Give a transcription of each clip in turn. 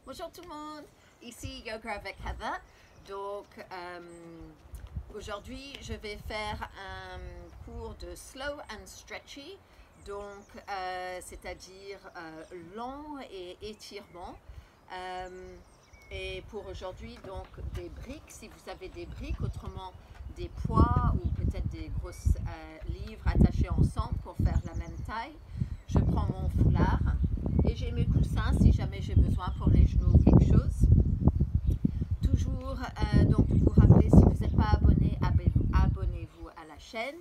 Bonjour tout le monde, ici Yoga avec Heather. Donc aujourd'hui je vais faire un cours de slow and stretchy, donc c'est-à-dire lent et étirement. Et pour aujourd'hui donc des briques, si vous avez des briques, autrement des poids ou peut-être des grosses livres attachés ensemble pour faire la même taille. Je prends mon foulard et j'ai mes coussins si jamais j'ai besoin pour les genoux ou quelque chose. Toujours donc vous rappeler, si vous n'êtes pas abonné, abonnez-vous à la chaîne.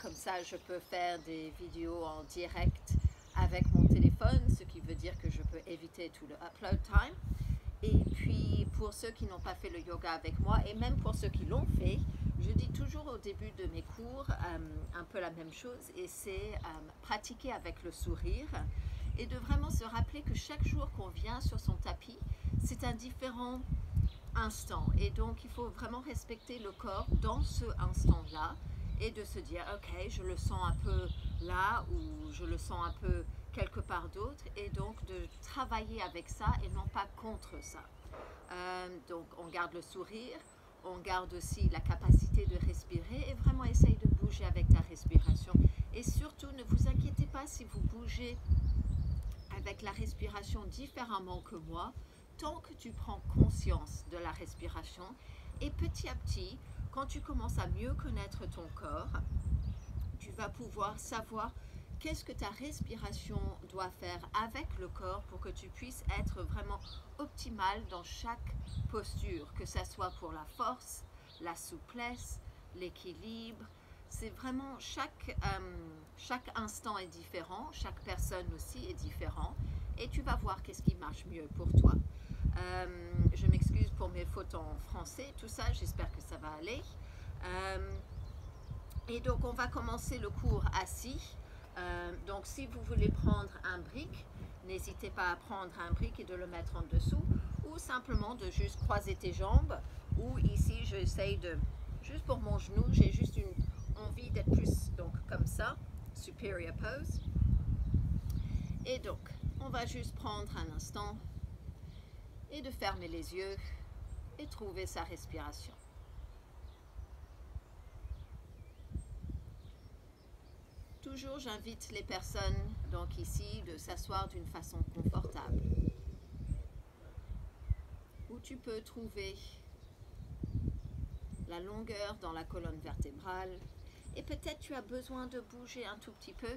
Comme ça je peux faire des vidéos en direct avec mon téléphone, ce qui veut dire que je peux éviter tout le upload time. Et puis pour ceux qui n'ont pas fait le yoga avec moi et même pour ceux qui l'ont fait, je dis toujours au début de mes cours un peu la même chose, et c'est pratiquer avec le sourire et de vraiment se rappeler que chaque jour qu'on vient sur son tapis, c'est un différent instant, et donc il faut vraiment respecter le corps dans ce instant-là et de se dire ok, je le sens un peu là ou je le sens un peu quelque part d'autre, et donc de travailler avec ça et non pas contre ça. Donc on garde le sourire, on garde aussi la capacité de respirer et vraiment essaye de bouger avec ta respiration. Et surtout ne vous inquiétez pas si vous bougez avec la respiration différemment que moi, tant que tu prends conscience de la respiration. Et petit à petit, quand tu commences à mieux connaître ton corps, tu vas pouvoir savoir qu'est-ce que ta respiration doit faire avec le corps pour que tu puisses être vraiment optimal dans chaque posture, que ce soit pour la force, la souplesse, l'équilibre. C'est vraiment chaque instant est différent, chaque personne aussi est différent, et tu vas voir qu'est-ce qui marche mieux pour toi. Je m'excuse pour mes fautes en français, tout ça, j'espère que ça va aller. Et donc on va commencer le cours assis. Donc si vous voulez prendre un brick, n'hésitez pas à prendre un brick et de le mettre en dessous, ou simplement de juste croiser tes jambes, ou ici j'essaye de, juste pour mon genou, j'ai juste une envie d'être plus donc comme ça, superior pose. Et donc on va juste prendre un instant et de fermer les yeux et trouver sa respiration. Toujours, j'invite les personnes, donc ici, de s'asseoir d'une façon confortable, où tu peux trouver la longueur dans la colonne vertébrale, et peut-être tu as besoin de bouger un tout petit peu.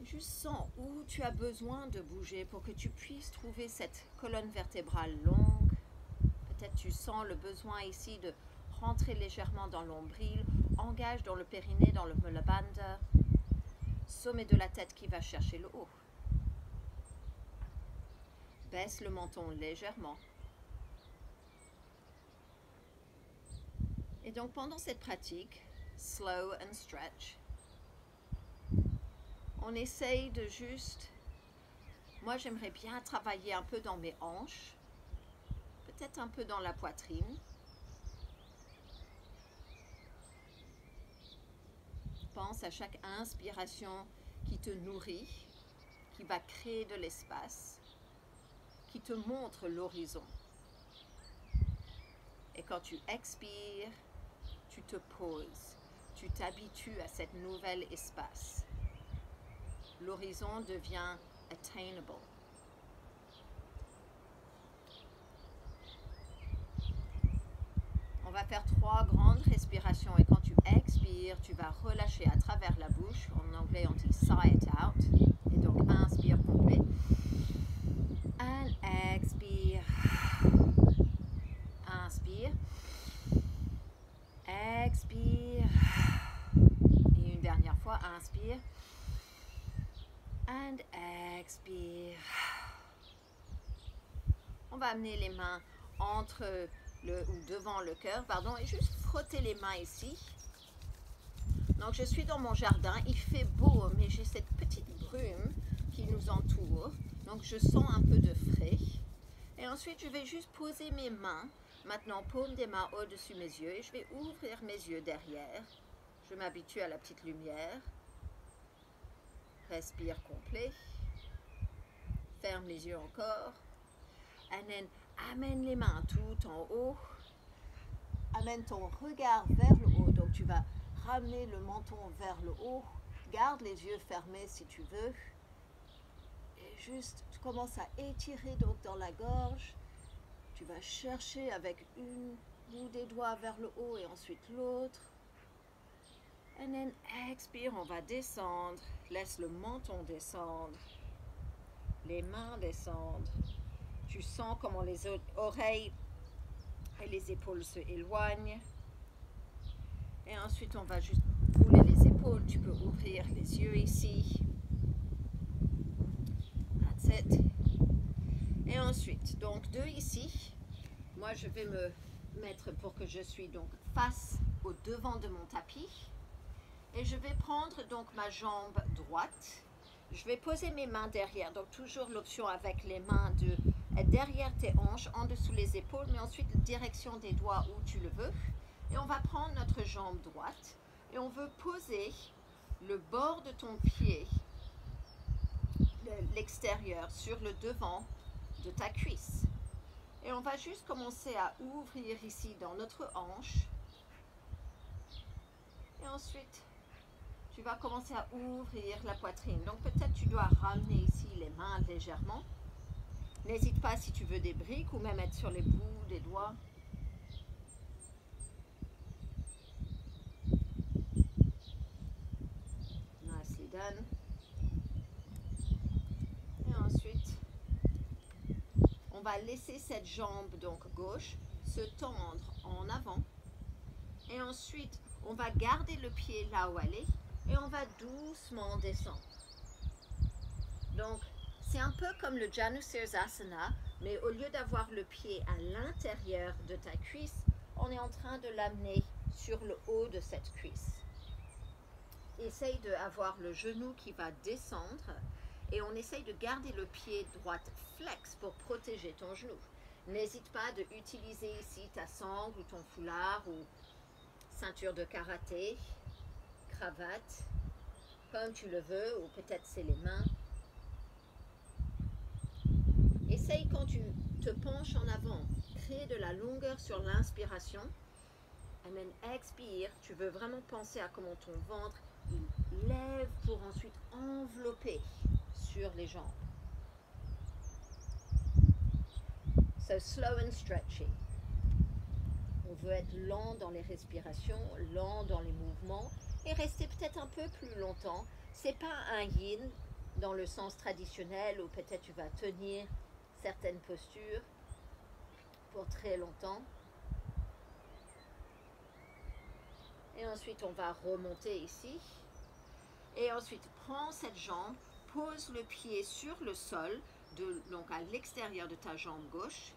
Juste sens où tu as besoin de bouger pour que tu puisses trouver cette colonne vertébrale longue. Peut-être tu sens le besoin ici de rentrer légèrement dans l'ombril, engage dans le périnée, dans le Mula Bandha, sommet de la tête qui va chercher le haut. Baisse le menton légèrement. Et donc pendant cette pratique, slow and stretch, on essaye de juste, moi j'aimerais bien travailler un peu dans mes hanches, peut-être un peu dans la poitrine. Pense à chaque inspiration qui te nourrit, qui va créer de l'espace, qui te montre l'horizon. Et quand tu expires, tu te poses, tu t'habitues à cet nouvel espace. L'horizon devient attainable. On va faire 3 grandes respirations, et quand tu expires, tu vas relâcher à travers la bouche. En anglais, on dit sigh it out. Et donc, inspire complet. And expire. Inspire. Expire. Et une dernière fois, inspire. And expire. On va amener les mains entre ou devant le cœur, pardon, et juste frotter les mains ici. Donc je suis dans mon jardin, il fait beau, mais j'ai cette petite brume qui nous entoure, donc je sens un peu de frais. Et ensuite je vais juste poser mes mains, maintenant paume des mains au-dessus mes yeux, et je vais ouvrir mes yeux derrière. Je m'habitue à la petite lumière. Respire complet. ferme les yeux encore. And then, amène les mains tout en haut. Amène ton regard vers le haut. Donc, tu vas ramener le menton vers le haut. Garde les yeux fermés si tu veux. Et juste, tu commences à étirer donc dans la gorge. Tu vas chercher avec une bout des doigts vers le haut et ensuite l'autre. And then, expire, on va descendre. Laisse le menton descendre. Les mains descendent. Tu sens comment les oreilles et les épaules se éloignent. Et ensuite, on va juste rouler les épaules. Tu peux ouvrir les yeux ici. That's it. Et ensuite, donc 2 ici. Moi, je vais me mettre pour que je suis donc face au devant de mon tapis. Et je vais prendre donc ma jambe droite. Je vais poser mes mains derrière. Donc toujours l'option avec les mains de être derrière tes hanches, en dessous les épaules, mais ensuite direction des doigts où tu le veux. Et on va prendre notre jambe droite et on veut poser le bord de ton pied, l'extérieur, sur le devant de ta cuisse. Et on va juste commencer à ouvrir ici dans notre hanche. Et ensuite, tu vas commencer à ouvrir la poitrine. Donc peut-être tu dois ramener ici les mains légèrement. N'hésite pas si tu veux des briques ou même être sur les bouts des doigts. Nicely done. Et ensuite, on va laisser cette jambe donc gauche se tendre en avant. Et ensuite, on va garder le pied là où elle est. Et on va doucement descendre. Donc, c'est un peu comme le Janusirsasana, mais au lieu d'avoir le pied à l'intérieur de ta cuisse, on est en train de l'amener sur le haut de cette cuisse. Essaye d'avoir le genou qui va descendre et on essaye de garder le pied droit flex pour protéger ton genou. N'hésite pas de utiliser ici ta sangle ou ton foulard ou ceinture de karaté, cravate, comme tu le veux, ou peut-être c'est les mains. Essaye quand tu te penches en avant, créer de la longueur sur l'inspiration. And then expire, tu veux vraiment penser à comment ton ventre il lève pour ensuite envelopper sur les jambes. So slow and stretchy. On veut être lent dans les respirations, lent dans les mouvements et rester peut-être un peu plus longtemps. C'est pas un yin dans le sens traditionnel où peut-être tu vas tenir certaines postures pour très longtemps. Et ensuite, on va remonter ici. Et ensuite, prends cette jambe, pose le pied sur le sol, donc à l'extérieur de ta jambe gauche.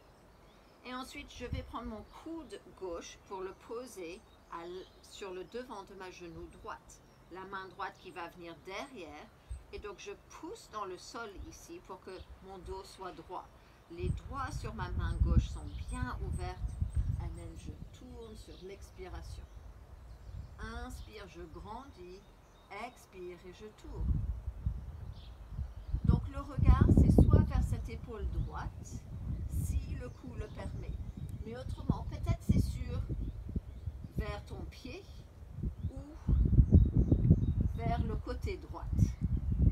Et ensuite, je vais prendre mon coude gauche pour le poser sur le devant de ma genou droite. La main droite qui va venir derrière. Et donc, je pousse dans le sol ici pour que mon dos soit droit. Les doigts sur ma main gauche sont bien ouvertes. Et then, je tourne sur l'expiration. Inspire, je grandis. Expire et je tourne. Donc, le regard, c'est soit vers cette épaule droite, si le cou le permet. Mais autrement, peut-être c'est vers ton pied ou vers le côté droite.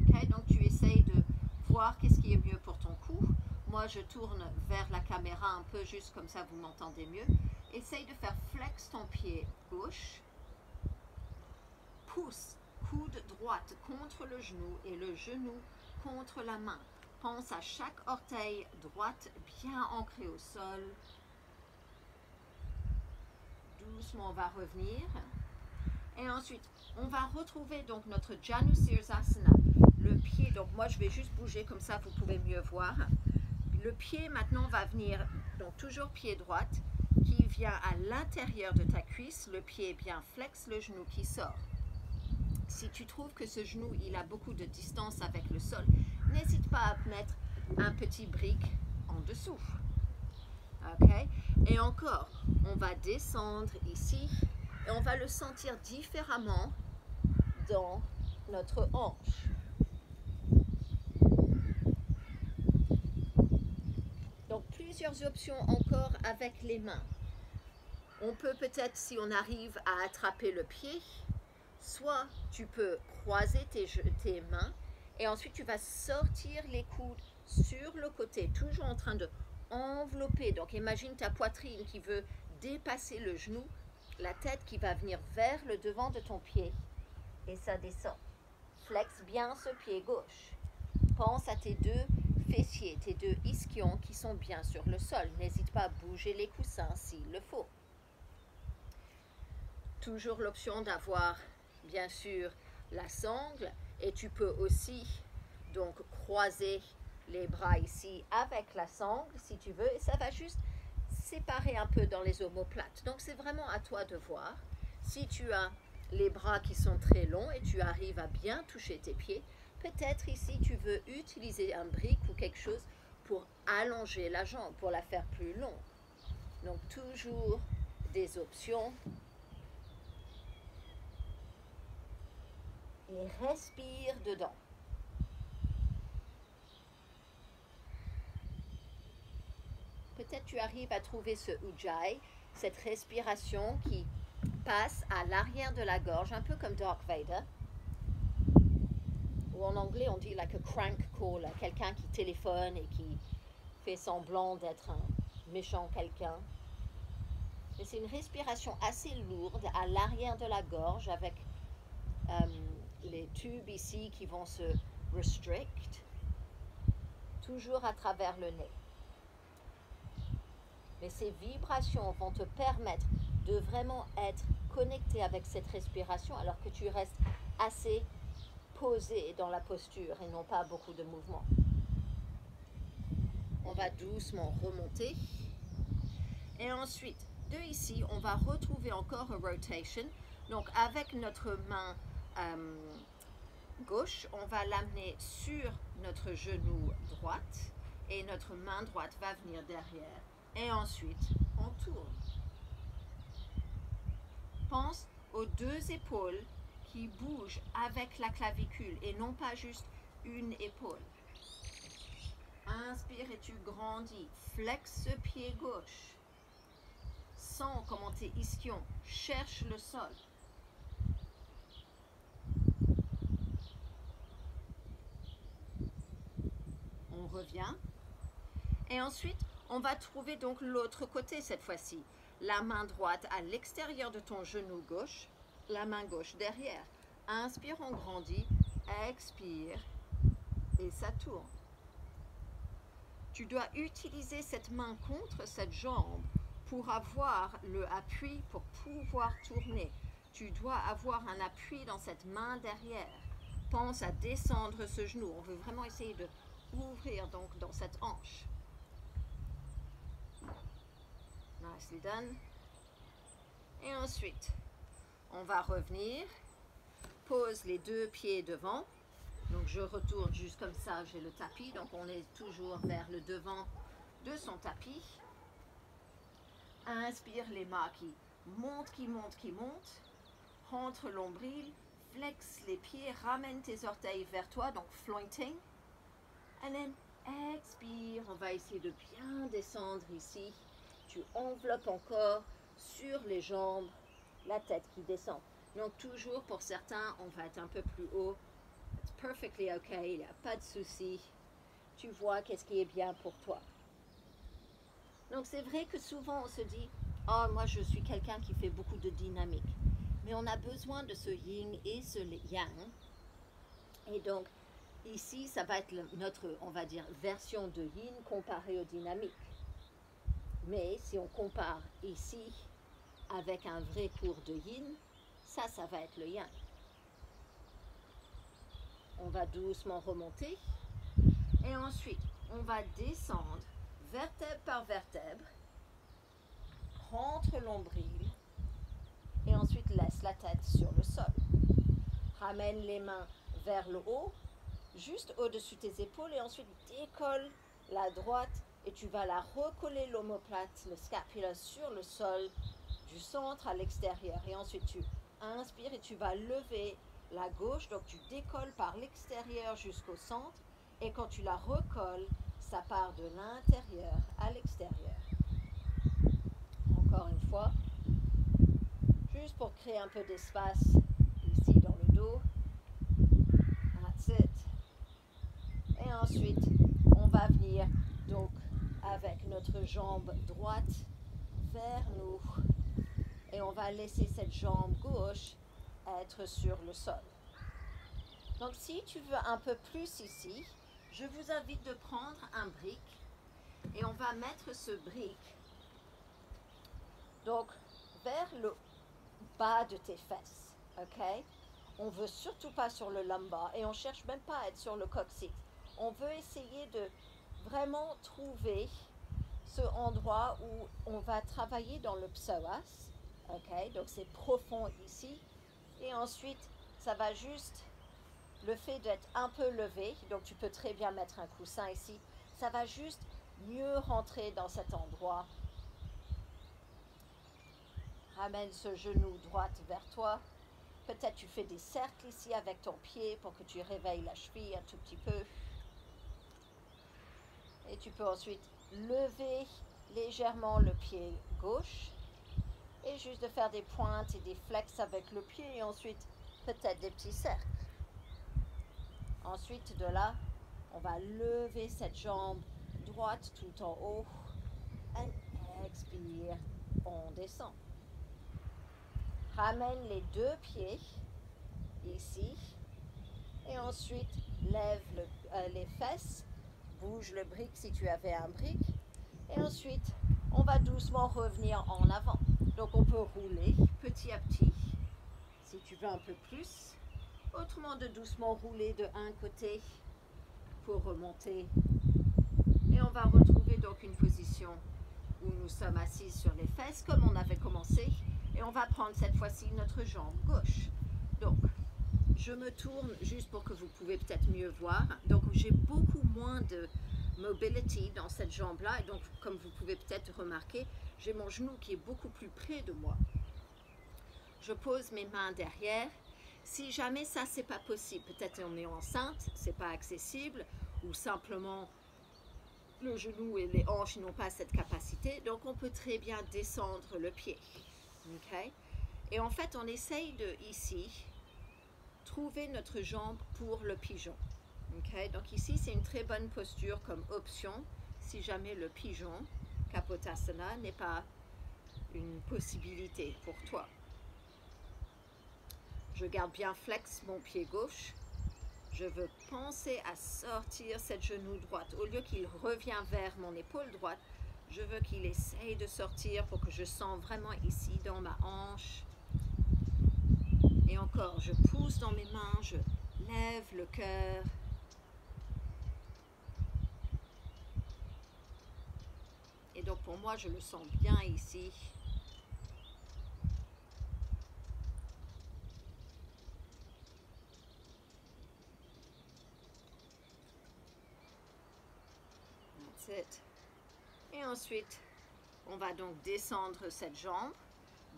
Okay? Donc, tu essayes de voir qu'est-ce qui est mieux pour ton cou. Moi, je tourne vers la caméra un peu, juste comme ça, vous m'entendez mieux. Essaye de faire flex ton pied gauche. Pousse, coude droite contre le genou et le genou contre la main. Pense à chaque orteil droite bien ancré au sol. Doucement, on va revenir. Et ensuite, on va retrouver donc notre Janusirsasana. Le pied, donc moi je vais juste bouger comme ça, vous pouvez mieux voir. Le pied maintenant va venir, donc toujours pied droite, qui vient à l'intérieur de ta cuisse. Le pied est bien flex, le genou qui sort. Si tu trouves que ce genou, il a beaucoup de distance avec le sol, n'hésite pas à mettre un petit brique en dessous. Ok? Et encore, on va descendre ici et on va le sentir différemment dans notre hanche. plusieurs options encore avec les mains. On peut peut-être, si on arrive à attraper le pied, soit tu peux croiser tes mains et ensuite tu vas sortir les coudes sur le côté, toujours en train de envelopper. Donc imagine ta poitrine qui veut dépasser le genou, la tête qui va venir vers le devant de ton pied et ça descend. Flexe bien ce pied gauche. Pense à tes deux fessiers, tes deux ischions qui sont bien sur le sol. N'hésite pas à bouger les coussins s'il le faut. Toujours l'option d'avoir bien sûr la sangle et tu peux aussi donc croiser les bras ici avec la sangle si tu veux et ça va juste séparer un peu dans les omoplates. Donc c'est vraiment à toi de voir. Si tu as les bras qui sont très longs et tu arrives à bien toucher tes pieds, peut-être ici tu veux utiliser un brick ou quelque chose pour allonger la jambe, pour la faire plus longue. Donc toujours des options. Et respire dedans. Peut-être tu arrives à trouver ce ujjayi, cette respiration qui passe à l'arrière de la gorge, un peu comme Darth Vader. Ou en anglais on dit like a crank call, quelqu'un qui téléphone et qui fait semblant d'être un méchant quelqu'un. Mais c'est une respiration assez lourde à l'arrière de la gorge avec les tubes ici qui vont se restrict, toujours à travers le nez. Mais ces vibrations vont te permettre de vraiment être connecté avec cette respiration alors que tu restes assez posé dans la posture et non pas beaucoup de mouvement. On va doucement remonter. Et ensuite, de ici, on va retrouver encore une rotation. Donc avec notre main gauche, on va l'amener sur notre genou droite et notre main droite va venir derrière. Et ensuite, on tourne. Pense aux deux épaules qui bougent avec la clavicule et non pas juste une épaule. Inspire et tu grandis. Flexe ce pied gauche. Sens comment tes ischions cherchent le sol. On revient. Et ensuite, on va trouver donc l'autre côté cette fois-ci. La main droite à l'extérieur de ton genou gauche, la main gauche derrière. Inspire, on grandit. Expire et ça tourne. Tu dois utiliser cette main contre cette jambe pour avoir le appui, pour pouvoir tourner. Tu dois avoir un appui dans cette main derrière. Pense à descendre ce genou. On veut vraiment essayer de ouvrir donc dans cette hanche. Nicely done. Et ensuite, on va revenir. Pose les deux pieds devant. Donc je retourne juste comme ça, j'ai le tapis. Donc on est toujours vers le devant de son tapis. Inspire les mains qui montent, qui montent, qui montent. Rentre l'ombril. Flex les pieds. Ramène tes orteils vers toi. Donc flointing. And then expire. On va essayer de bien descendre ici. Tu enveloppes encore sur les jambes. La tête qui descend. Donc toujours pour certains, on va être un peu plus haut. It's perfectly okay, il n'y a pas de souci. Tu vois qu'est-ce qui est bien pour toi. Donc c'est vrai que souvent on se dit, oh moi je suis quelqu'un qui fait beaucoup de dynamique. Mais on a besoin de ce yin et ce yang. Et donc ici ça va être notre, on va dire, version de yin comparée au dynamique. Mais si on compare ici avec un vrai cours de yin, ça va être le yang. On va doucement remonter et ensuite on va descendre vertèbre par vertèbre, rentre l'ombril et ensuite laisse la tête sur le sol. Ramène les mains vers le haut, juste au-dessus de tes épaules et ensuite décolle la droite et tu vas la recoller l'omoplate, le scapula sur le sol du centre à l'extérieur et ensuite tu inspires et tu vas lever la gauche, donc tu décolles par l'extérieur jusqu'au centre et quand tu la recolles, ça part de l'intérieur à l'extérieur. Encore une fois, juste pour créer un peu d'espace ici dans le dos. That's it. Et ensuite, on va venir donc avec notre jambe droite vers nous. Et on va laisser cette jambe gauche être sur le sol. Donc si tu veux un peu plus ici, je vous invite de prendre un brick et on va mettre ce brick donc vers le bas de tes fesses, ok? On veut surtout pas sur le lumbar et on cherche même pas à être sur le coccyx. On veut essayer de vraiment trouver ce endroit où on va travailler dans le psoas, ok? Donc c'est profond ici et ensuite ça va juste le fait d'être un peu levé, donc tu peux très bien mettre un coussin ici, ça va juste mieux rentrer dans cet endroit. Ramène ce genou droit vers toi. Peut-être tu fais des cercles ici avec ton pied pour que tu réveilles la cheville un tout petit peu. Et tu peux ensuite lever légèrement le pied gauche et juste de faire des pointes et des flex avec le pied et ensuite peut-être des petits cercles. Ensuite de là, on va lever cette jambe droite tout en haut. Et expire, on descend. Ramène les deux pieds ici. Et ensuite, lève les fesses. Bouge le brick si tu avais un brick. Et ensuite, on va doucement revenir en avant. Donc on peut rouler petit à petit, si tu veux un peu plus. Autrement de doucement rouler de un côté pour remonter. Et on va retrouver donc une position où nous sommes assis sur les fesses comme on avait commencé. Et on va prendre cette fois-ci notre jambe gauche. Donc, je me tourne juste pour que vous pouvez peut-être mieux voir. Donc, j'ai beaucoup moins de mobility dans cette jambe-là. Et donc, comme vous pouvez peut-être remarquer, j'ai mon genou qui est beaucoup plus près de moi. Je pose mes mains derrière. Si jamais ça, c'est pas possible, peut-être on est enceinte, c'est pas accessible, ou simplement le genou et les hanches n'ont pas cette capacité, donc on peut très bien descendre le pied. Okay? Et en fait, on essaye de, ici, trouver notre jambe pour le pigeon. Okay? Donc ici, c'est une très bonne posture comme option, si jamais le pigeon, Kapotasana, n'est pas une possibilité pour toi. Je garde bien flex mon pied gauche. Je veux penser à sortir cette genou droite. Au lieu qu'il revienne vers mon épaule droite, je veux qu'il essaye de sortir pour que je sens vraiment ici dans ma hanche. Et encore, je pousse dans mes mains, je lève le cœur. Et donc pour moi, je le sens bien ici. That's it. Et ensuite, on va donc descendre cette jambe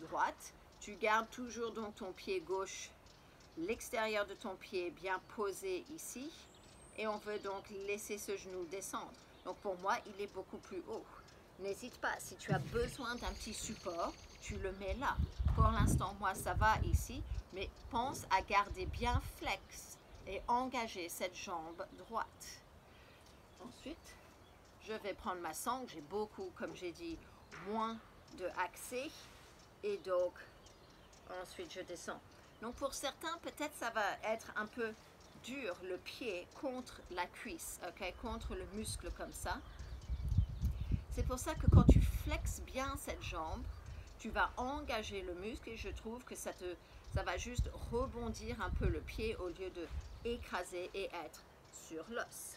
droite. Tu gardes toujours donc ton pied gauche, l'extérieur de ton pied bien posé ici. Et on veut donc laisser ce genou descendre. Donc pour moi, il est beaucoup plus haut. N'hésite pas, si tu as besoin d'un petit support, tu le mets là. Pour l'instant, moi, ça va ici. Mais pense à garder bien flex et engager cette jambe droite. Ensuite, je vais prendre ma sangle. J'ai beaucoup, comme j'ai dit, moins de accès. Et donc, ensuite, je descends. Donc, pour certains, peut-être ça va être un peu dur, le pied contre la cuisse, ok, contre le muscle comme ça. C'est pour ça que quand tu flexes bien cette jambe, tu vas engager le muscle et je trouve que ça va juste rebondir un peu le pied au lieu de écraser et être sur l'os.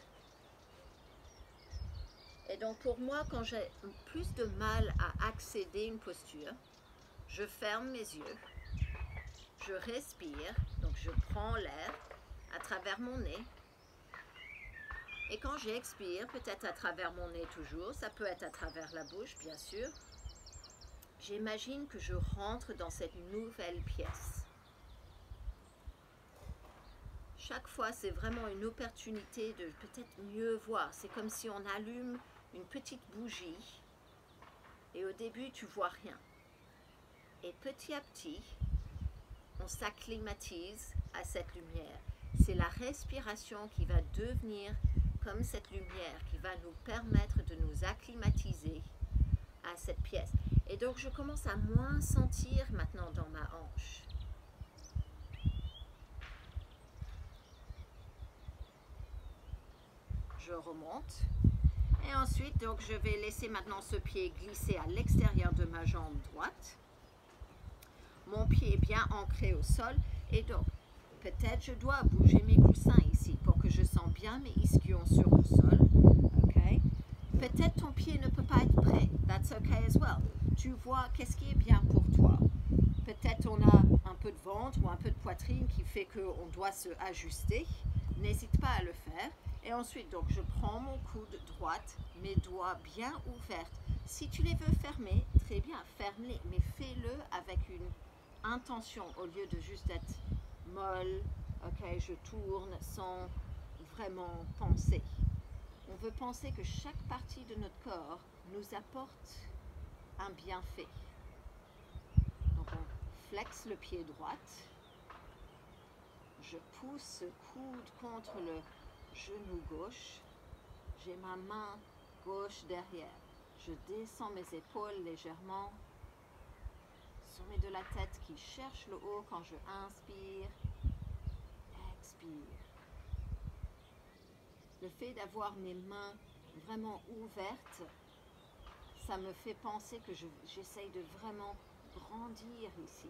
Et donc pour moi, quand j'ai plus de mal à accéder à une posture, je ferme mes yeux, je respire, donc je prends l'air à travers mon nez. Et quand j'expire, peut-être à travers mon nez toujours, ça peut être à travers la bouche bien sûr, j'imagine que je rentre dans cette nouvelle pièce. chaque fois, c'est vraiment une opportunité de peut-être mieux voir. C'est comme si on allume une petite bougie et au début, tu vois rien. Et petit à petit, on s'acclimatise à cette lumière. C'est la respiration qui va devenir comme cette lumière, qui va nous permettre de nous acclimatiser à cette pièce. Et donc, je commence à moins sentir maintenant dans ma hanche. Je remonte. Et ensuite, donc, je vais laisser maintenant ce pied glisser à l'extérieur de ma jambe droite. Mon pied est bien ancré au sol. Et donc, peut-être je dois bouger mes coussins ici pour que je sente bien mes ischions sur le sol. Okay. Peut-être ton pied ne peut pas être prêt. That's okay as well. Tu vois qu'est-ce qui est bien pour toi. Peut-être on a un peu de ventre ou un peu de poitrine qui fait qu'on doit se ajuster. N'hésite pas à le faire. Et ensuite, donc, je prends mon coude droite, mes doigts bien ouverts. Si tu les veux fermer, très bien, ferme-les, mais fais-le avec une intention au lieu de juste être molle. Ok, je tourne sans vraiment penser. On veut penser que chaque partie de notre corps nous apporte un bienfait. Donc, on flexe le pied droit. Je pousse ce coude contre le genou gauche, j'ai ma main gauche derrière. Je descends mes épaules légèrement. Sommet de la tête qui cherche le haut quand je inspire. Expire. Le fait d'avoir mes mains vraiment ouvertes, ça me fait penser que j'essaye de vraiment grandir ici.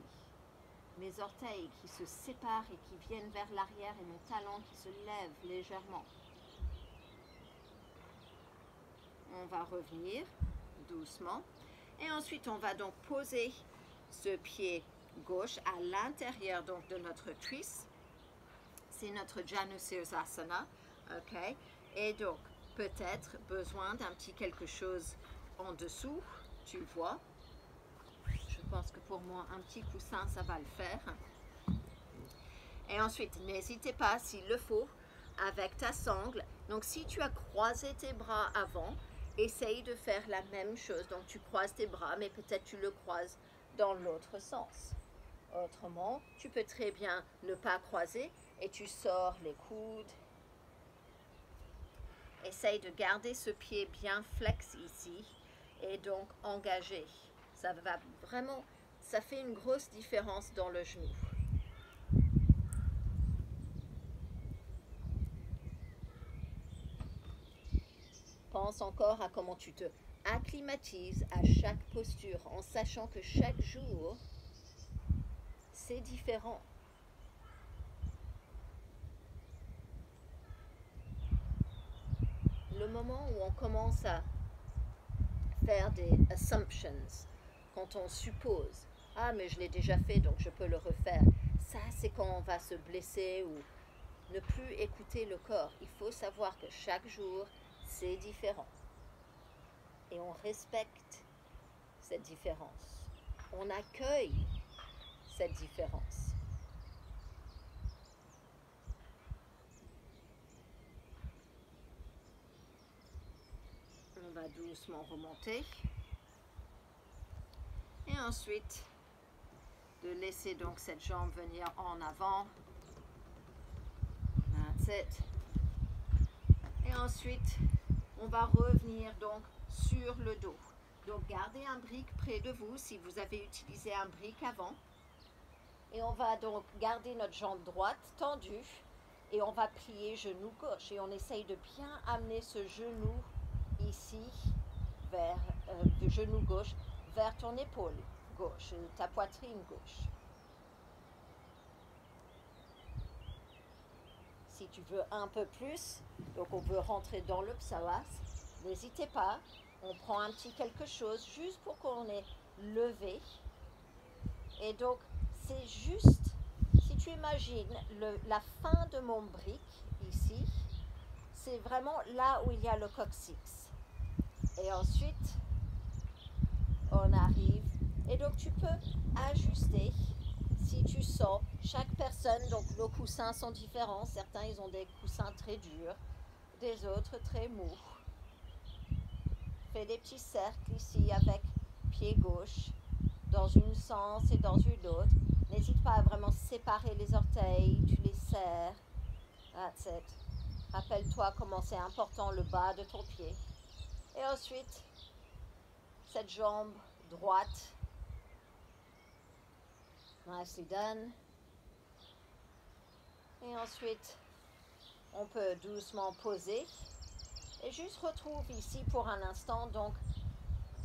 Mes orteils qui se séparent et qui viennent vers l'arrière et mon talon qui se lève légèrement. On va revenir doucement. Et ensuite, on va donc poser ce pied gauche à l'intérieur donc de notre cuisse. C'est notre Janusirsasana. Okay. Et donc, peut-être besoin d'un petit quelque chose en dessous, tu vois. Je pense que pour moi, un petit coussin, ça va le faire. Et ensuite, n'hésitez pas, s'il le faut, avec ta sangle. Donc, si tu as croisé tes bras avant, essaye de faire la même chose. Donc, tu croises tes bras, mais peut-être tu le croises dans l'autre sens. Autrement, tu peux très bien ne pas croiser et tu sors les coudes. Essaye de garder ce pied bien flex ici et donc engagé. Ça va vraiment, ça fait une grosse différence dans le genou. Pense encore à comment tu te acclimatises à chaque posture en sachant que chaque jour, c'est différent. Le moment où on commence à faire des assumptions, quand on suppose, ah mais je l'ai déjà fait donc je peux le refaire, ça c'est quand on va se blesser ou ne plus écouter le corps. Il faut savoir que chaque jour c'est différent et on respecte cette différence, on accueille cette différence. On va doucement remonter. Et ensuite, de laisser donc cette jambe venir en avant. That's it. Et ensuite, on va revenir donc sur le dos. Donc, gardez un brick près de vous si vous avez utilisé un brick avant. Et on va donc garder notre jambe droite tendue. Et on va plier genou gauche. Et on essaye de bien amener ce genou ici, vers le genou gauche, vers ton épaule gauche, ta poitrine gauche. Si tu veux un peu plus, donc on veut rentrer dans le psalas, n'hésitez pas, on prend un petit quelque chose juste pour qu'on ait levé. Et donc, c'est juste, si tu imagines la fin de mon brick ici, c'est vraiment là où il y a le coccyx. Et ensuite, on arrive. Et donc, tu peux ajuster si tu sens, chaque personne, donc nos coussins sont différents. Certains, ils ont des coussins très durs, des autres très mous. Fais des petits cercles ici avec pied gauche, dans une sens et dans une autre. N'hésite pas à vraiment séparer les orteils, tu les serres. That's it. Rappelle-toi comment c'est important le bas de ton pied. Et ensuite, cette jambe droite. Nicely done. Et ensuite, on peut doucement poser. Et juste retrouve ici pour un instant, donc,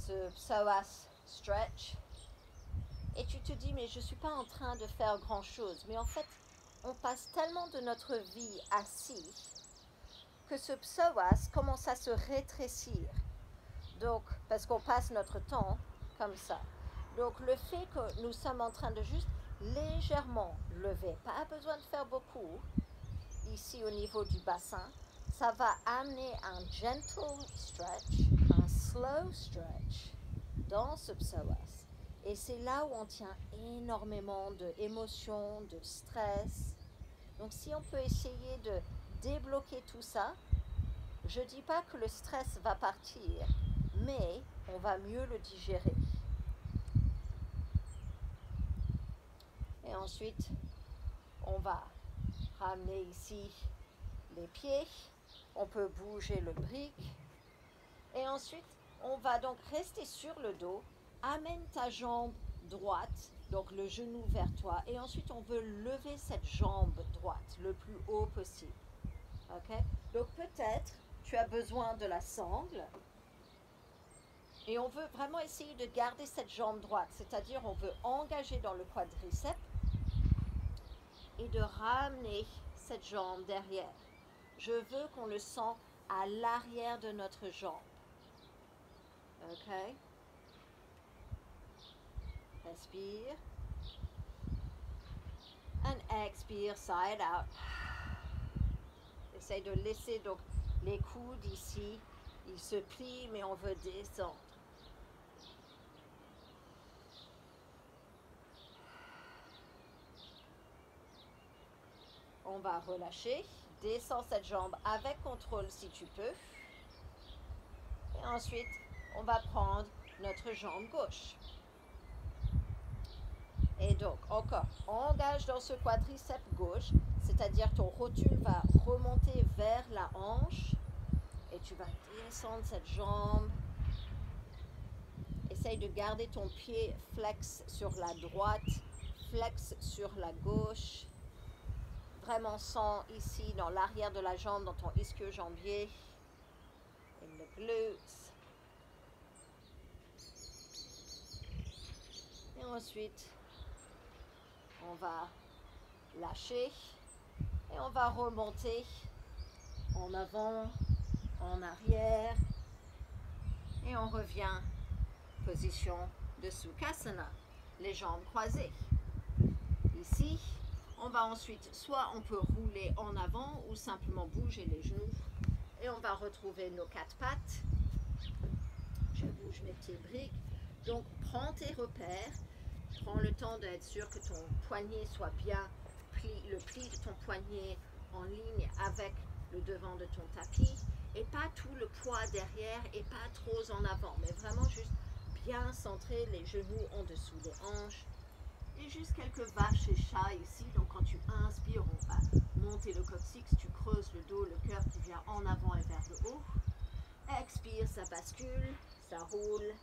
ce psoas stretch. Et tu te dis, mais je ne suis pas en train de faire grand-chose. Mais en fait, on passe tellement de notre vie assis que ce psoas commence à se rétrécir. Donc, parce qu'on passe notre temps comme ça. Donc, le fait que nous sommes en train de juste légèrement lever, pas besoin de faire beaucoup, ici au niveau du bassin, ça va amener un gentle stretch, un slow stretch dans ce psoas. Et c'est là où on tient énormément d'émotions, de stress. Donc si on peut essayer de débloquer tout ça, je ne dis pas que le stress va partir, mais on va mieux le digérer. Et ensuite, on va ramener ici les pieds. On peut bouger le brick. Et ensuite, on va donc rester sur le dos. Amène ta jambe droite, donc le genou vers toi. Et ensuite, on veut lever cette jambe droite le plus haut possible. Ok? Donc peut-être, tu as besoin de la sangle. Et on veut vraiment essayer de garder cette jambe droite. C'est-à-dire, on veut engager dans le quadriceps et de ramener cette jambe derrière. Je veux qu'on le sente à l'arrière de notre jambe. Ok? Respire. And expire, side out. Essaye de laisser donc les coudes ici. Ils se plient, mais on veut descendre. On va relâcher. Descends cette jambe avec contrôle si tu peux. Et ensuite, on va prendre notre jambe gauche. Et donc, encore, engage dans ce quadriceps gauche, c'est-à-dire ton rotule va remonter vers la hanche et tu vas descendre cette jambe. Essaye de garder ton pied flex sur la droite, flex sur la gauche. Vraiment sens ici dans l'arrière de la jambe, dans ton ischio-jambier. In the glutes. Et ensuite, on va lâcher et on va remonter en avant, en arrière et on revient position de Sukhasana, les jambes croisées. Ici, on va ensuite, soit on peut rouler en avant ou simplement bouger les genoux et on va retrouver nos quatre pattes. Je bouge mes pieds briques. Donc, prends tes repères. Prends le temps d'être sûr que ton poignet soit bien plié, le pli de ton poignet en ligne avec le devant de ton tapis et pas tout le poids derrière et pas trop en avant, mais vraiment juste bien centrer les genoux en dessous des hanches et juste quelques vaches et chats ici. Donc quand tu inspires, on va monter le coccyx, tu creuses le dos, le cœur qui vient en avant et vers le haut. Expire, ça bascule, ça roule,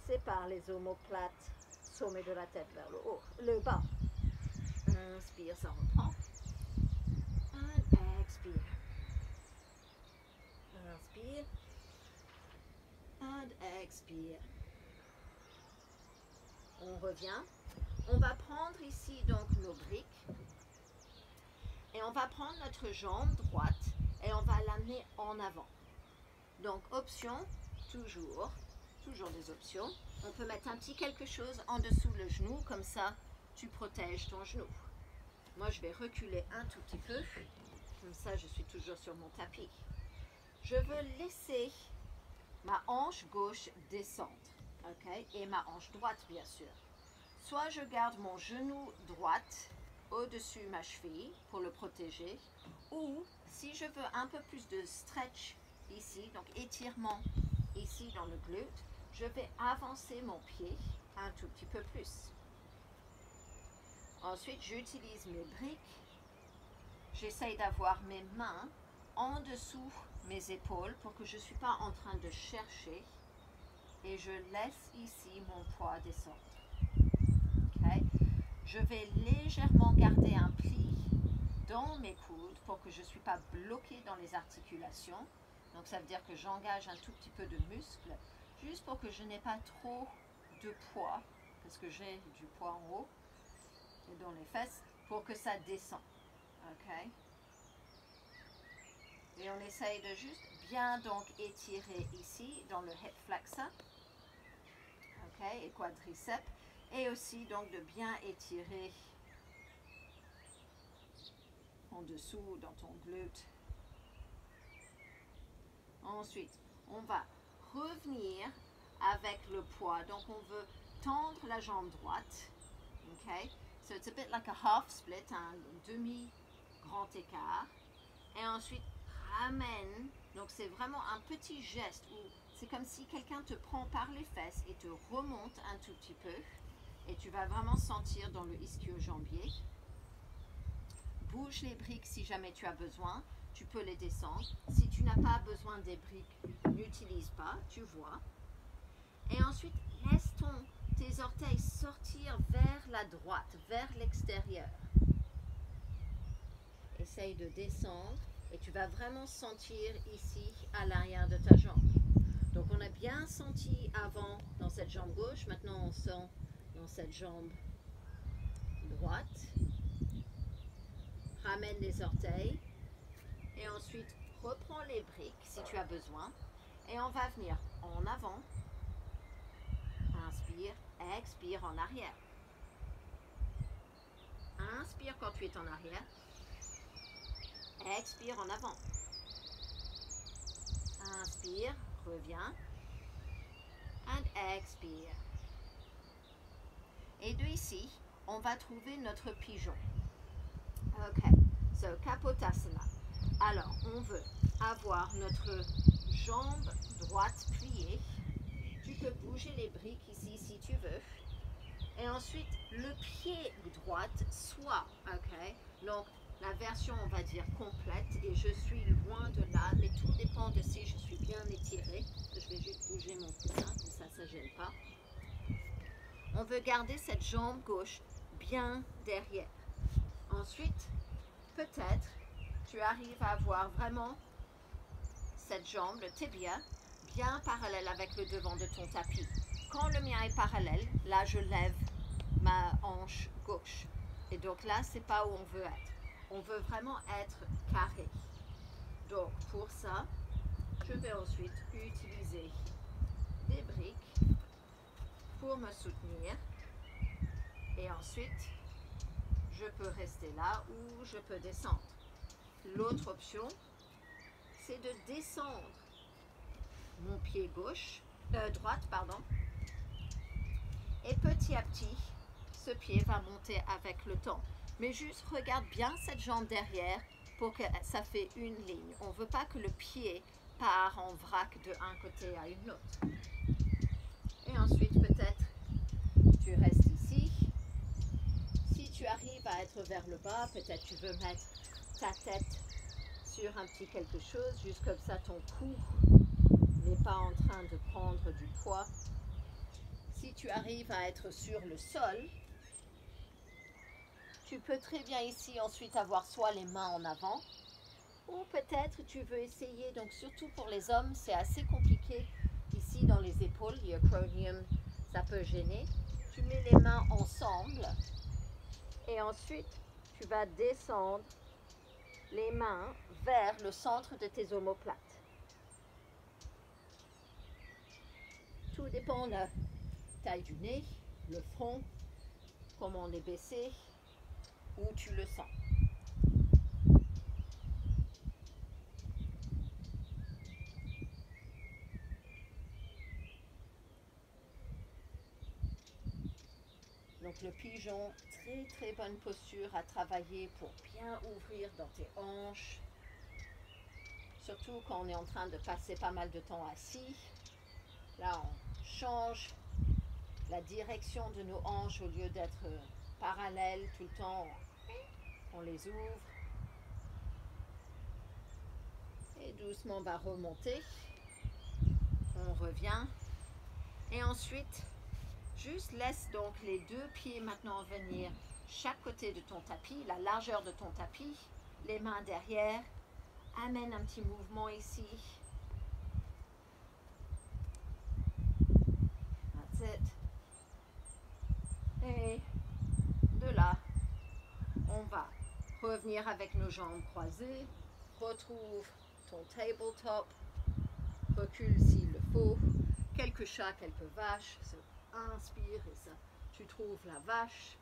sépare les omoplates. Sommet de la tête vers le haut, le bas. Inspire, ça reprend. And expire. Inspire. And expire. On revient. On va prendre ici donc nos briques. Et on va prendre notre jambe droite et on va l'amener en avant. Donc option, toujours des options. On peut mettre un petit quelque chose en dessous le genou, comme ça tu protèges ton genou. Moi je vais reculer un tout petit peu, comme ça je suis toujours sur mon tapis. Je veux laisser ma hanche gauche descendre, ok, et ma hanche droite bien sûr. soit je garde mon genou droite au-dessus ma cheville pour le protéger, ou si je veux un peu plus de stretch ici, donc étirement ici dans le glute, je vais avancer mon pied un tout petit peu plus. Ensuite, j'utilise mes briques. J'essaye d'avoir mes mains en dessous mes épaules pour que je ne suis pas en train de chercher et je laisse ici mon poids descendre. Okay? Je vais légèrement garder un pli dans mes coudes pour que je ne suis pas bloquée dans les articulations. Donc ça veut dire que j'engage un tout petit peu de muscle, juste pour que je n'ai pas trop de poids, parce que j'ai du poids en haut et dans les fesses, pour que ça descende. Okay? Et on essaye de juste bien donc étirer ici dans le hip flexor, okay, et quadriceps, et aussi donc de bien étirer en dessous dans ton glute. Ensuite, on va revenir avec le poids. Donc, on veut tendre la jambe droite. Okay? So, it's a bit like a half split, un demi-grand écart. Et ensuite, ramène. Donc, c'est vraiment un petit geste où c'est comme si quelqu'un te prend par les fesses et te remonte un tout petit peu. Et tu vas vraiment sentir dans le ischio-jambier. Bouge les briques si jamais tu as besoin. Tu peux les descendre. Si tu n'as pas besoin des briques, n'utilise pas, tu vois. Et ensuite, laisse tes orteils sortir vers la droite, vers l'extérieur. Essaye de descendre et tu vas vraiment sentir ici à l'arrière de ta jambe. Donc on a bien senti avant dans cette jambe gauche, maintenant on sent dans cette jambe droite. Ramène les orteils et ensuite reprends les briques si tu as besoin et on va venir en avant, inspire, expire en arrière. Inspire quand tu es en arrière, expire en avant. Inspire, reviens, and expire. Et de ici, on va trouver notre pigeon. Ok, so Kapotasana. Alors, on veut avoir notre jambe droite pliée. Tu peux bouger les briques ici si tu veux. Et ensuite, le pied droit soit, ok? Donc, la version, on va dire, complète. Et je suis loin de là, mais tout dépend de si je suis bien étirée. Je vais juste bouger mon coussin, comme ça ne gêne pas. On veut garder cette jambe gauche bien derrière. Ensuite, peut-être, tu arrives à avoir vraiment cette jambe, le tibia, bien parallèle avec le devant de ton tapis. Quand le mien est parallèle, là je lève ma hanche gauche. Et donc là, c'est pas où on veut être. On veut vraiment être carré. Donc pour ça, je vais ensuite utiliser des briques pour me soutenir. Et ensuite, je peux rester là ou je peux descendre. L'autre option, c'est de descendre mon pied droite, pardon. Et petit à petit, ce pied va monter avec le temps. Mais juste regarde bien cette jambe derrière pour que ça fait une ligne. On ne veut pas que le pied part en vrac de un côté à une autre. Et ensuite, peut-être, tu restes ici. Si tu arrives à être vers le bas, peut-être tu veux mettre ta tête sur un petit quelque chose, juste comme ça ton cou n'est pas en train de prendre du poids. Si tu arrives à être sur le sol, tu peux très bien ici ensuite avoir soit les mains en avant, ou peut-être tu veux essayer, donc surtout pour les hommes, c'est assez compliqué ici dans les épaules, le acromion, ça peut gêner. Tu mets les mains ensemble et ensuite tu vas descendre les mains vers le centre de tes omoplates. Tout dépend de la taille du nez, le front, comment on est baissé, où tu le sens. Donc Donc le pigeon, très très bonne posture à travailler pour bien ouvrir dans tes hanches. Surtout quand on est en train de passer pas mal de temps assis. Là, on change la direction de nos hanches au lieu d'être parallèles tout le temps. On les ouvre. Et doucement, on va remonter. On revient. Et ensuite, juste laisse donc les deux pieds maintenant venir chaque côté de ton tapis, la largeur de ton tapis, les mains derrière. Amène un petit mouvement ici. That's it. Et de là, on va revenir avec nos jambes croisées. Retrouve ton tabletop. Recule s'il le faut. Quelques chats, quelques vaches. Inspire et ça, tu trouves la vache.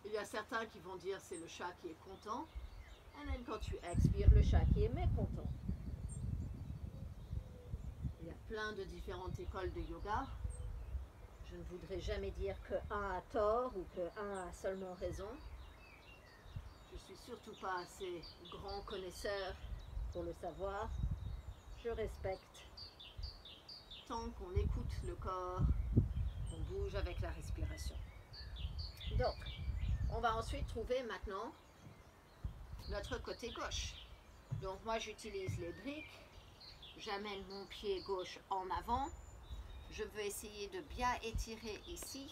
Il y a certains qui vont dire c'est le chat qui est content. Et même quand tu expires, le chat qui est mécontent. Il y a plein de différentes écoles de yoga. Je ne voudrais jamais dire qu'un a tort ou qu'un a seulement raison. Je suis surtout pas assez grand connaisseur pour le savoir. Je respecte. Tant qu'on écoute le corps, on bouge avec la respiration. Donc, on va ensuite trouver maintenant notre côté gauche. Donc moi j'utilise les briques. J'amène mon pied gauche en avant. Je veux essayer de bien étirer ici.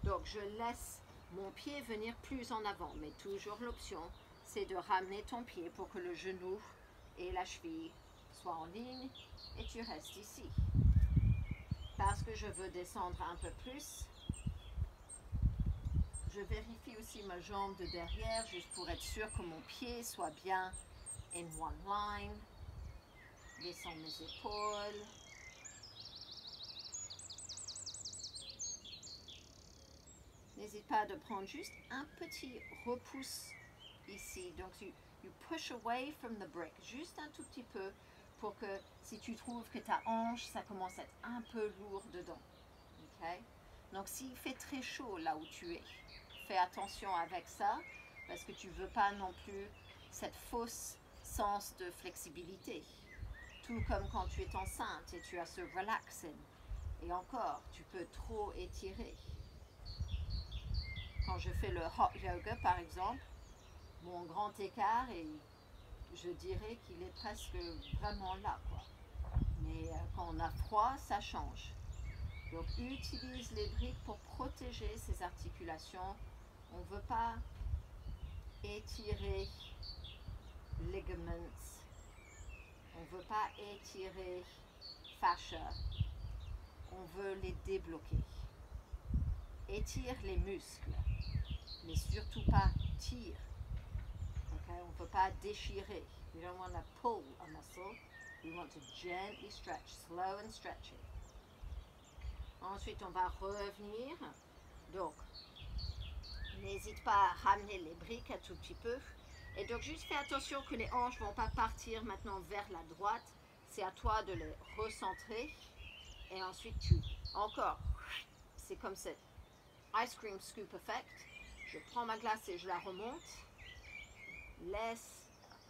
Donc je laisse mon pied venir plus en avant. Mais toujours l'option, c'est de ramener ton pied pour que le genou et la cheville soient en ligne. Et tu restes ici. Parce que je veux descendre un peu plus. Je vérifie aussi ma jambe de derrière, juste pour être sûr que mon pied soit bien in one line. Descends mes épaules. N'hésite pas de prendre juste un petit repousse ici. Donc, you push away from the brick. Juste un tout petit peu pour que si tu trouves que ta hanche, ça commence à être un peu lourd dedans. Okay? Donc, s'il fait très chaud là où tu es, fais attention avec ça parce que tu ne veux pas non plus cette fausse sens de flexibilité. Tout comme quand tu es enceinte et tu as ce relaxing. Et encore, tu peux trop étirer. Quand je fais le hot yoga, par exemple, mon grand écart, et je dirais qu'il est presque vraiment là, quoi. Mais quand on a froid, ça change. Donc, utilise les briques pour protéger ces articulations. On ne veut pas étirer ligaments. On ne veut pas étirer fascia. On veut les débloquer. Étire les muscles, mais surtout pas tire. Okay? On ne peut pas déchirer. We don't want to pull a muscle. We want to gently stretch, slow and stretchy. Ensuite, on va revenir. Donc, n'hésite pas à ramener les briques un tout petit peu. Et donc, juste fais attention que les hanches ne vont pas partir maintenant vers la droite. C'est à toi de les recentrer. Et ensuite, encore, c'est comme ça. Ice cream scoop effect. Je prends ma glace et je la remonte.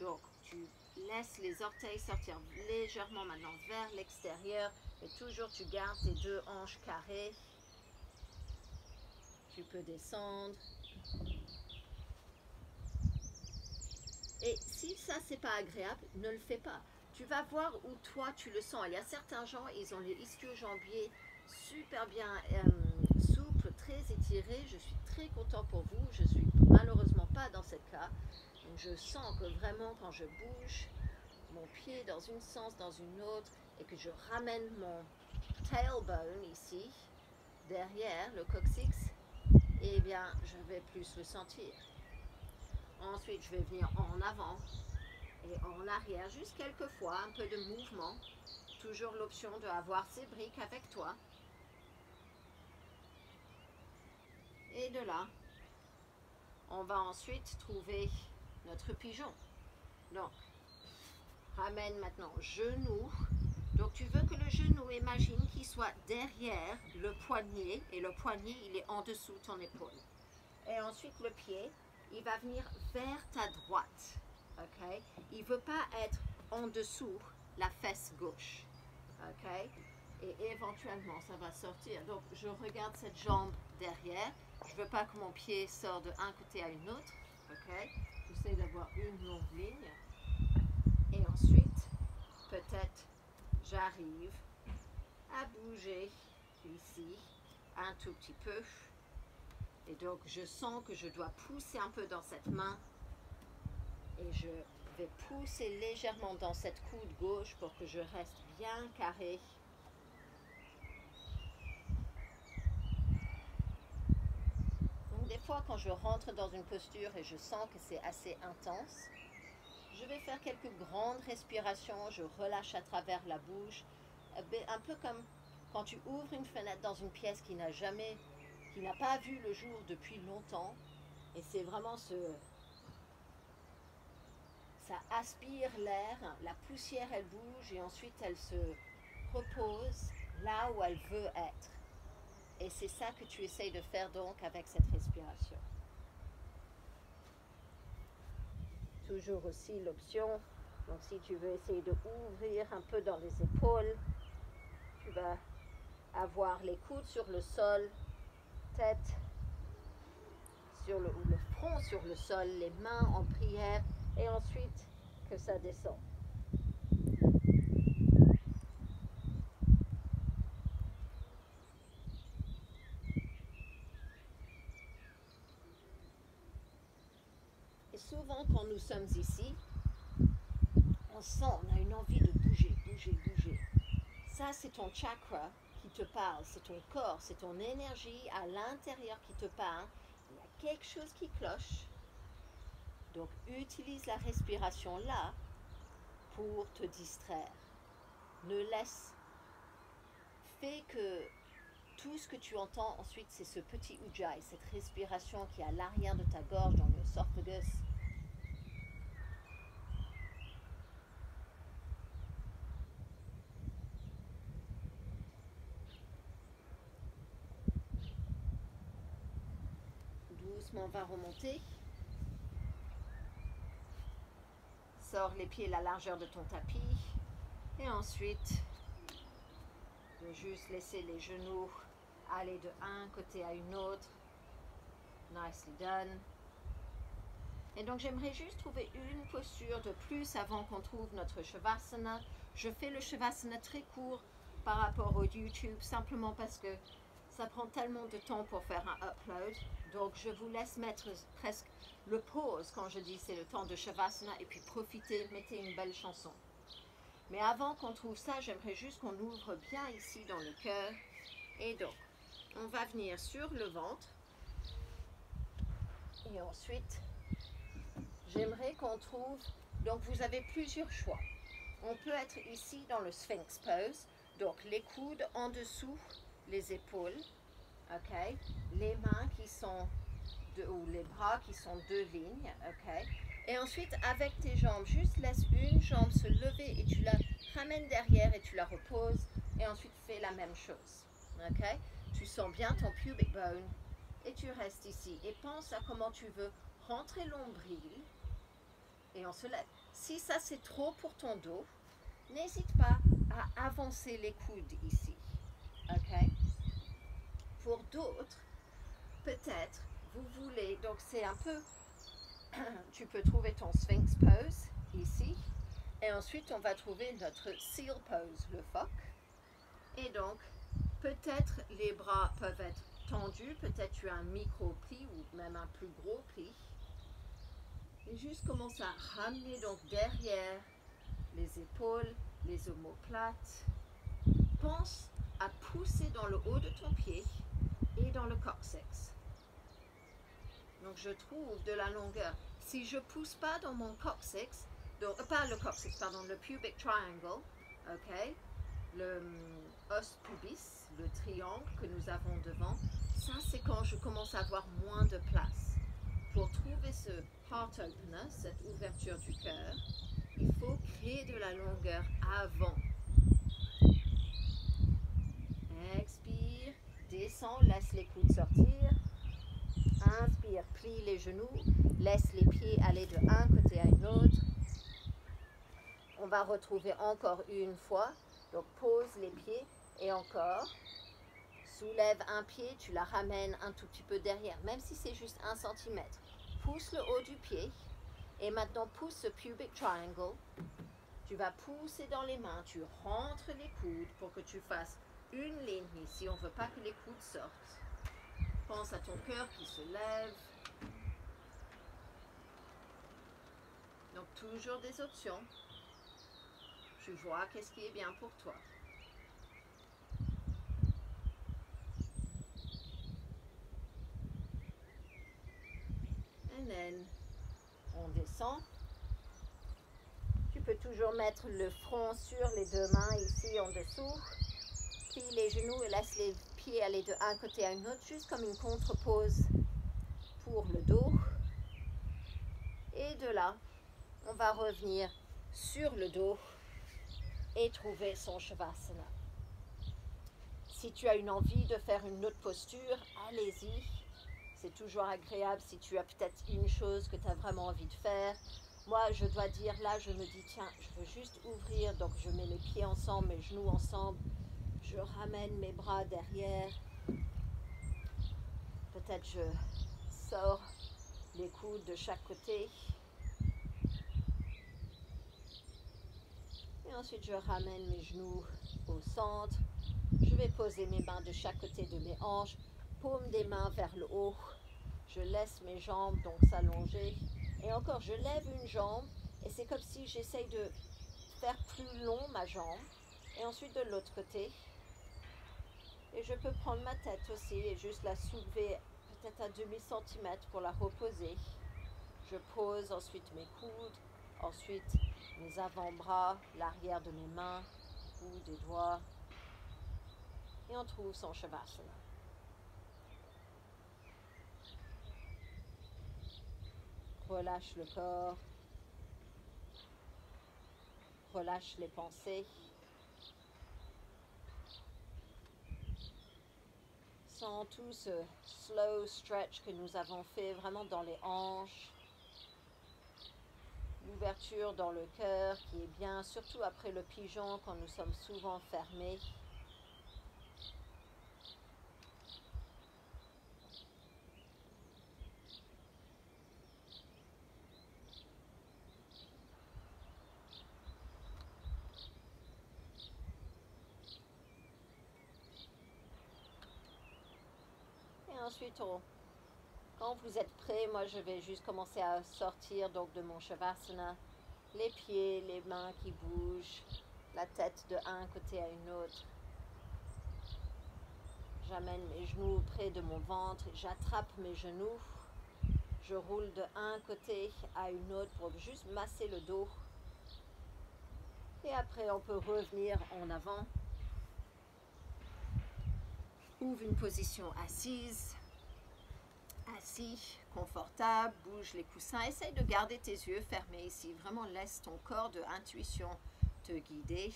Donc tu laisses les orteils sortir légèrement maintenant vers l'extérieur. Et toujours tu gardes tes deux hanches carrées. Tu peux descendre. Et si ça c'est pas agréable, ne le fais pas. Tu vas voir où toi tu le sens. Il y a certains gens, ils ont les ischio-jambiers super bien souples, très étirés. Je suis très content pour vous. Je suis malheureusement pas dans ce cas. Donc je sens que vraiment quand je bouge mon pied dans une sens, dans une autre, et que je ramène mon tailbone ici, derrière le coccyx, eh bien je vais plus le sentir. Ensuite je vais venir en avant et en arrière, juste quelques fois, un peu de mouvement. Toujours l'option de avoir ces briques avec toi. Et de là, on va ensuite trouver notre pigeon. Donc, ramène maintenant genou. Donc, tu veux que le genou, imagine qu'il soit derrière le poignet et le poignet il est en dessous de ton épaule. Et ensuite le pied, il va venir vers ta droite. Okay? Il ne veut pas être en dessous la fesse gauche. Okay? Et éventuellement ça va sortir. Donc je regarde cette jambe derrière. Je ne veux pas que mon pied sorte d'un côté à une autre. Okay? J'essaie d'avoir une longue ligne. Et ensuite, peut-être j'arrive à bouger ici un tout petit peu. Et donc je sens que je dois pousser un peu dans cette main. Et je vais pousser légèrement dans cette coude gauche pour que je reste bien carré. Donc des fois quand je rentre dans une posture et je sens que c'est assez intense, je vais faire quelques grandes respirations, je relâche à travers la bouche, un peu comme quand tu ouvres une fenêtre dans une pièce qui n'a pas vu le jour depuis longtemps. Et c'est vraiment ça aspire l'air, la poussière elle bouge et ensuite elle se repose là où elle veut être. Et c'est ça que tu essayes de faire donc avec cette respiration. Toujours aussi l'option, donc si tu veux essayer de ouvrir un peu dans les épaules, tu vas avoir les coudes sur le sol, tête sur le front sur le sol, les mains en prière et ensuite que ça descend. Et souvent quand nous sommes ici, on sent, on a une envie de bouger, bouger, bouger. Ça c'est ton chakra qui te parle, c'est ton corps, c'est ton énergie à l'intérieur qui te parle. Il y a quelque chose qui cloche. Donc utilise la respiration là pour te distraire. Fais que tout ce que tu entends ensuite c'est ce petit ujjayi, cette respiration qui est à l'arrière de ta gorge dans l'œsophagus. Doucement on va remonter. Sors les pieds la largeur de ton tapis. Et ensuite, de juste laisser les genoux aller de un côté à une autre. Nicely done. Et donc j'aimerais juste trouver une posture de plus avant qu'on trouve notre Shavasana. Je fais le Shavasana très court par rapport au YouTube, simplement parce que ça prend tellement de temps pour faire un upload. Donc je vous laisse mettre presque le pause quand je dis c'est le temps de Shavasana et puis profitez, mettez une belle chanson. Mais avant qu'on trouve ça, j'aimerais juste qu'on ouvre bien ici dans le cœur. Et donc, on va venir sur le ventre. Et ensuite, j'aimerais qu'on trouve... Donc, vous avez plusieurs choix. On peut être ici dans le Sphinx Pose. Donc, les coudes en dessous, les épaules. OK? Les mains qui sont... ou les bras qui sont deux lignes. OK? Et ensuite, avec tes jambes, juste laisse une jambe se lever et tu la ramènes derrière et tu la reposes. Et ensuite, fais la même chose. Ok? Tu sens bien ton pubic bone et tu restes ici. Et pense à comment tu veux rentrer l'ombril et on se lève. Si ça, c'est trop pour ton dos, n'hésite pas à avancer les coudes ici. Ok? Pour d'autres, peut-être, vous voulez... Donc, c'est un peu... Tu peux trouver ton Sphinx Pose ici. Et ensuite, on va trouver notre Seal Pose, le phoque. Et donc, peut-être les bras peuvent être tendus. Peut-être tu as un micro-pli ou même un plus gros pli. Et juste commence à ramener donc derrière les épaules, les omoplates. Pense à pousser dans le haut de ton pied et dans le coccyx. Donc, je trouve de la longueur. Si je ne pousse pas dans mon coccyx, donc, pas le coccyx, pardon, le pubic triangle, ok, le os pubis, le triangle que nous avons devant, ça c'est quand je commence à avoir moins de place. Pour trouver ce heart opener, cette ouverture du cœur, il faut créer de la longueur avant. coudes sortir. Inspire, plie les genoux, laisse les pieds aller de un côté à une autre. On va retrouver encore une fois. Donc pose les pieds et encore. Soulève un pied, tu la ramènes un tout petit peu derrière, même si c'est juste 1 centimètre. Pousse le haut du pied et maintenant pousse ce pubic triangle. Tu vas pousser dans les mains, tu rentres les coudes pour que tu fasses une ligne ici. On ne veut pas que les coudes sortent. Pense à ton cœur qui se lève. Donc toujours des options. Tu vois qu'est-ce qui est bien pour toi. And then, on descend. Tu peux toujours mettre le front sur les deux mains ici en dessous. Plie les genoux et laisse les pieds aller de un côté à un autre, juste comme une contre-pose pour le dos. Et de là, on va revenir sur le dos et trouver son Shavasana. Si tu as une envie de faire une autre posture, allez-y. C'est toujours agréable si tu as peut-être une chose que tu as vraiment envie de faire. Moi, je dois dire, là, je me dis, tiens, je veux juste ouvrir. Donc, je mets les pieds ensemble, mes genoux ensemble. Je ramène mes bras derrière. Peut-être je sors les coudes de chaque côté. Et ensuite, je ramène mes genoux au centre. Je vais poser mes mains de chaque côté de mes hanches. Paume des mains vers le haut. Je laisse mes jambes donc s'allonger. Et encore, je lève une jambe. Et c'est comme si j'essaye de faire plus long ma jambe. Et ensuite de l'autre côté. Et je peux prendre ma tête aussi et juste la soulever peut-être à demi-centimètre pour la reposer. Je pose ensuite mes coudes, ensuite mes avant-bras, l'arrière de mes mains ou des doigts. Et on trouve son Shavasana. Relâche le corps. Relâche les pensées. Sens tout ce slow stretch que nous avons fait vraiment dans les hanches. L'ouverture dans le cœur qui est bien, surtout après le pigeon quand nous sommes souvent fermés. Et ensuite, quand vous êtes prêts, moi je vais juste commencer à sortir donc de mon Shavasana. Les pieds, les mains qui bougent, la tête de un côté à une autre. J'amène mes genoux près de mon ventre, j'attrape mes genoux. Je roule de un côté à une autre pour juste masser le dos. Et après, on peut revenir en avant. Ouvre une position assise. Assis, confortable, bouge les coussins. Essaye de garder tes yeux fermés ici. Vraiment, laisse ton corps de intuition te guider.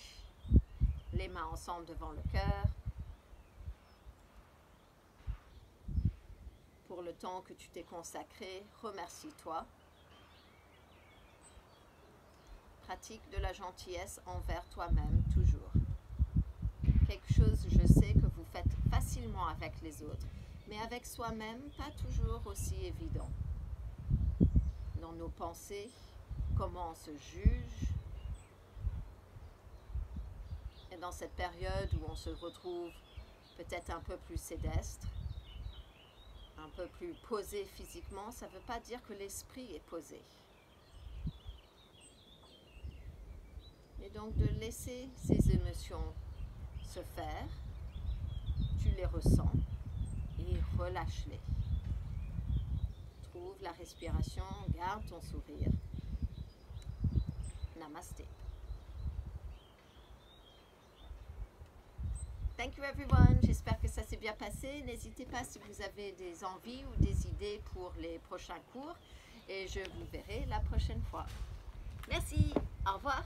Les mains ensemble devant le cœur. Pour le temps que tu t'es consacré, remercie-toi. Pratique de la gentillesse envers toi-même, toujours. Quelque chose, je sais, que vous faites facilement avec les autres, mais avec soi-même, pas toujours aussi évident. Dans nos pensées, comment on se juge. Et dans cette période où on se retrouve peut-être un peu plus sédestre, un peu plus posé physiquement, ça ne veut pas dire que l'esprit est posé. Et donc de laisser ces émotions se faire, tu les ressens et relâche-les. Trouve la respiration, garde ton sourire. Namaste. Thank you everyone, j'espère que ça s'est bien passé. N'hésitez pas si vous avez des envies ou des idées pour les prochains cours et je vous verrai la prochaine fois. Merci, au revoir.